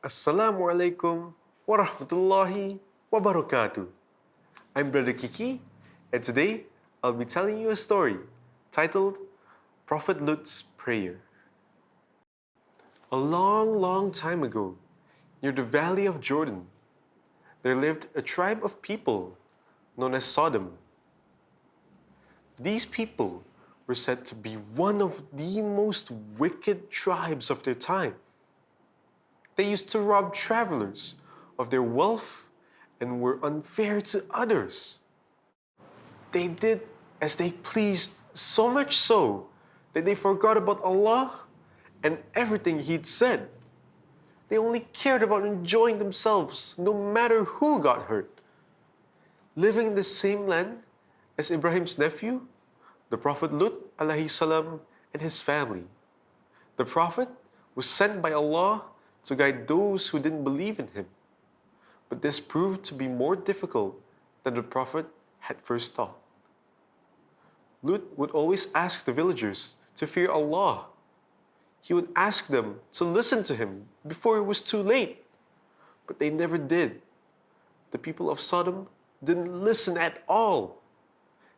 Assalamu alaikum wa rahmatullahi wa barakatuh. I'm Brother Kiki, and today I'll be telling you a story titled Prophet Lut's Prayer. A long, long time ago, near the valley of Jordan, there lived a tribe of people known as Sodom. These people were said to be one of the most wicked tribes of their time. They used to rob travelers of their wealth and were unfair to others. They did as they pleased, so much so that they forgot about Allah and everything He'd said. They only cared about enjoying themselves, no matter who got hurt. Living in the same land as Ibrahim's nephew, the Prophet Lut alayhi salam, and his family. The Prophet was sent by Allah to guide those who didn't believe in him. But this proved to be more difficult than the Prophet had first thought. Lut would always ask the villagers to fear Allah. He would ask them to listen to him before it was too late. But they never did. The people of Sodom didn't listen at all.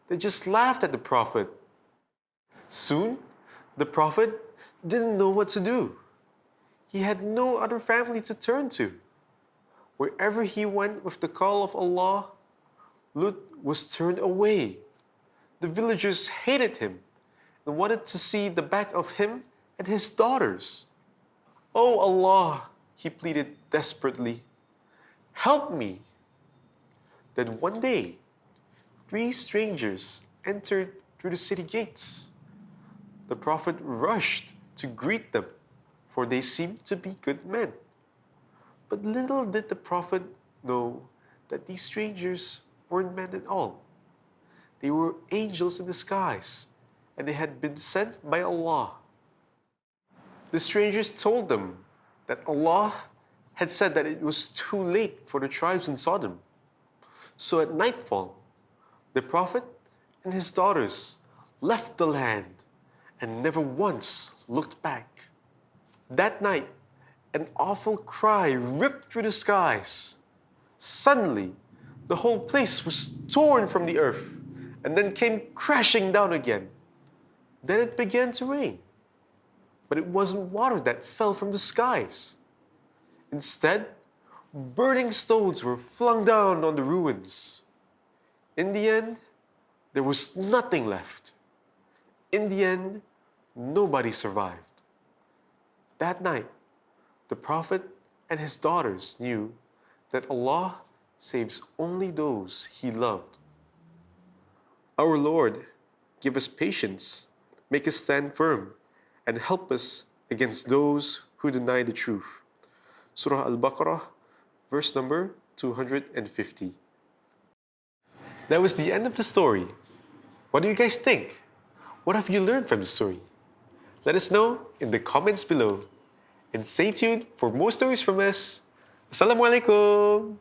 They just laughed at the Prophet. Soon, the Prophet didn't know what to do. He had no other family to turn to. Wherever he went with the call of Allah, Lut was turned away. The villagers hated him and wanted to see the back of him and his daughters. "Oh Allah," he pleaded desperately, "help me." Then one day, 3 strangers entered through the city gates. The Prophet rushed to greet them, for they seemed to be good men. But little did the Prophet know that these strangers weren't men at all. They were angels in disguise, and they had been sent by Allah. The strangers told them that Allah had said that it was too late for the tribes in Sodom. So at nightfall, the Prophet and his daughters left the land and never once looked back. That night, an awful cry ripped through the skies. Suddenly, the whole place was torn from the earth and then came crashing down again. Then it began to rain. But it wasn't water that fell from the skies. Instead, burning stones were flung down on the ruins. In the end, there was nothing left. In the end, nobody survived. That night, the Prophet and his daughters knew that Allah saves only those He loved. Our Lord, give us patience, make us stand firm, and help us against those who deny the truth. Surah Al-Baqarah, verse number 250. That was the end of the story. What do you guys think? What have you learned from the story? Let us know in the comments below. And stay tuned for more stories from us. Assalamualaikum.